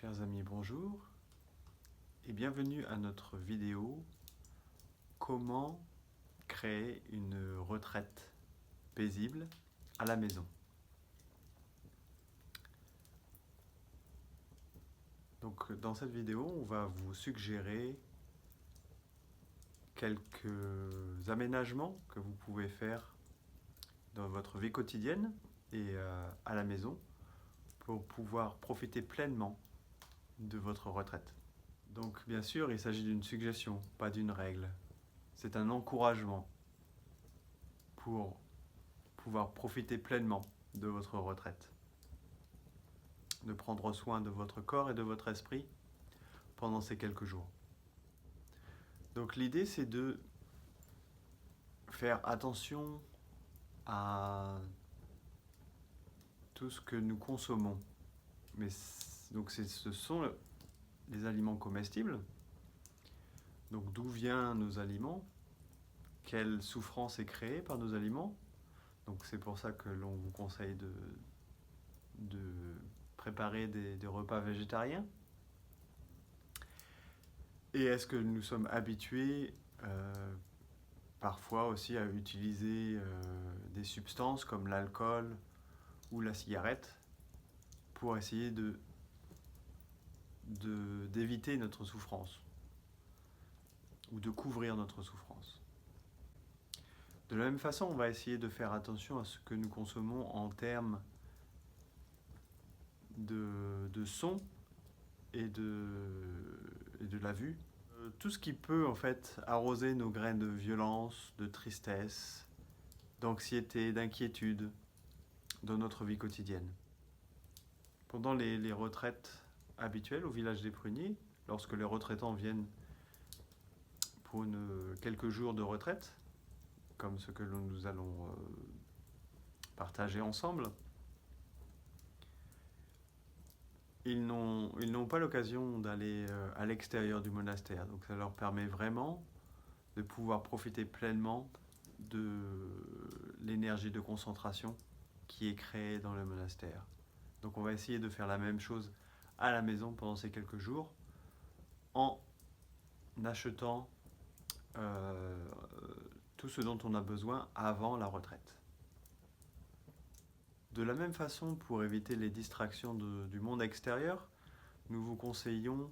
Chers amis, bonjour et bienvenue à notre vidéo Comment créer une retraite paisible à la maison. Donc dans cette vidéo, on va vous suggérer quelques aménagements que vous pouvez faire dans votre vie quotidienne et à la maison pour pouvoir profiter pleinement de votre retraite. Donc bien sûr, il s'agit d'une suggestion, pas d'une règle. C'est un encouragement pour pouvoir profiter pleinement de votre retraite. De prendre soin de votre corps et de votre esprit pendant ces quelques jours. Donc l'idée, c'est de faire attention à tout ce que nous consommons. Donc ce sont les aliments comestibles. Donc d'où viennent nos aliments? Quelle souffrance est créée par nos aliments? Donc c'est pour ça que l'on vous conseille de préparer des repas végétariens. Et est-ce que nous sommes habitués parfois aussi à utiliser des substances comme l'alcool ou la cigarette pour essayer d'éviter notre souffrance ou de couvrir notre souffrance. De la même façon, on va essayer de faire attention à ce que nous consommons en termes de son et de la vue. Tout ce qui peut en fait arroser nos graines de violence, de tristesse, d'anxiété, d'inquiétude dans notre vie quotidienne. Pendant les retraites habituelles au village des Pruniers, lorsque les retraitants viennent pour quelques jours de retraite, comme ce que nous allons partager ensemble, ils n'ont pas l'occasion d'aller à l'extérieur du monastère. Donc ça leur permet vraiment de pouvoir profiter pleinement de l'énergie de concentration qui est créée dans le monastère. Donc on va essayer de faire la même chose à la maison pendant ces quelques jours en achetant tout ce dont on a besoin avant la retraite. De la même façon, pour éviter les distractions du monde extérieur, nous vous conseillons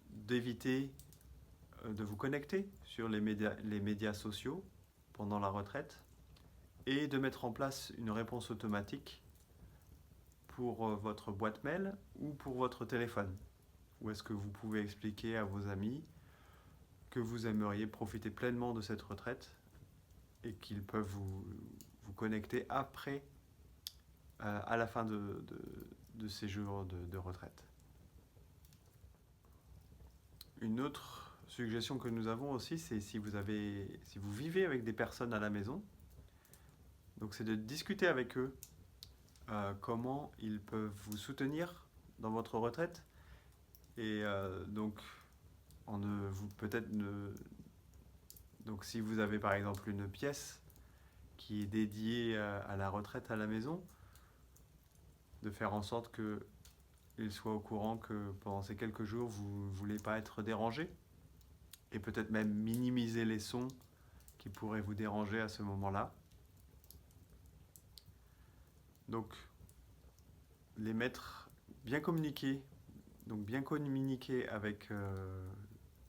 d'éviter de vous connecter sur les médias sociaux pendant la retraite et de mettre en place une réponse automatique pour votre boîte mail ou pour votre téléphone. Où est-ce que vous pouvez expliquer à vos amis que vous aimeriez profiter pleinement de cette retraite et qu'ils peuvent vous connecter après, à la fin de ces jours de retraite. Une autre suggestion que nous avons aussi, c'est si vous vivez avec des personnes à la maison, donc c'est de discuter avec eux comment ils peuvent vous soutenir dans votre retraite. Et donc si vous avez par exemple une pièce qui est dédiée à la retraite à la maison, de faire en sorte qu'ils soient au courant que pendant ces quelques jours, vous ne voulez pas être dérangé, et peut-être même minimiser les sons qui pourraient vous déranger à ce moment-là. Donc, bien communiquer avec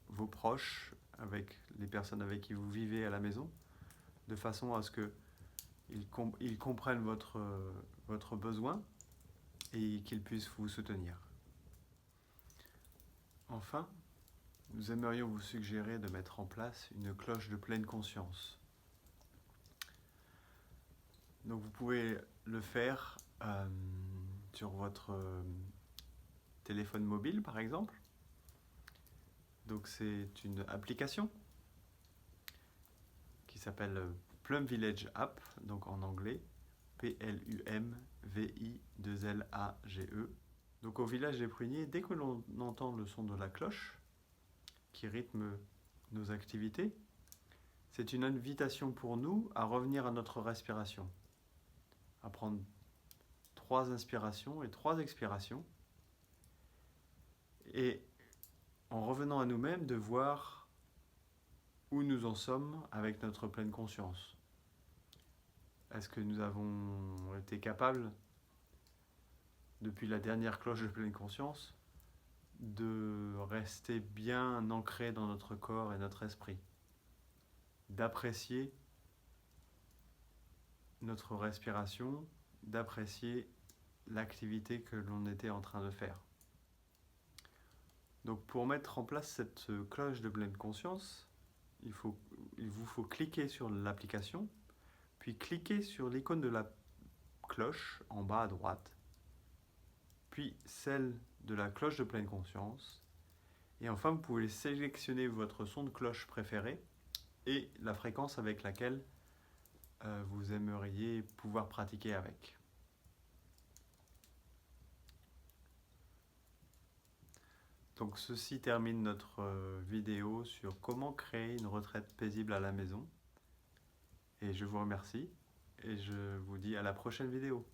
vos proches, avec les personnes avec qui vous vivez à la maison, de façon à ce qu'ils comprennent votre besoin et qu'ils puissent vous soutenir. Enfin, nous aimerions vous suggérer de mettre en place une cloche de pleine conscience. Donc vous pouvez le faire sur votre téléphone mobile par exemple. Donc c'est une application qui s'appelle Plum Village App, donc en anglais, Plumvillage. Donc au village des Pruniers, dès que l'on entend le son de la cloche qui rythme nos activités, c'est une invitation pour nous à revenir à notre respiration, à prendre 3 inspirations et 3 expirations, Et en revenant à nous-mêmes, de voir où nous en sommes avec notre pleine conscience. Est-ce que nous avons été capables, depuis la dernière cloche de pleine conscience, de rester bien ancrés dans notre corps et notre esprit, d'apprécier notre respiration, d'apprécier l'activité que l'on était en train de faire. Donc pour mettre en place cette cloche de pleine conscience, il vous faut cliquer sur l'application, puis cliquer sur l'icône de la cloche en bas à droite, puis celle de la cloche de pleine conscience, et enfin vous pouvez sélectionner votre son de cloche préféré et la fréquence avec laquelle vous aimeriez pouvoir pratiquer avec. Donc ceci termine notre vidéo sur comment créer une retraite paisible à la maison. Et je vous remercie et je vous dis à la prochaine vidéo.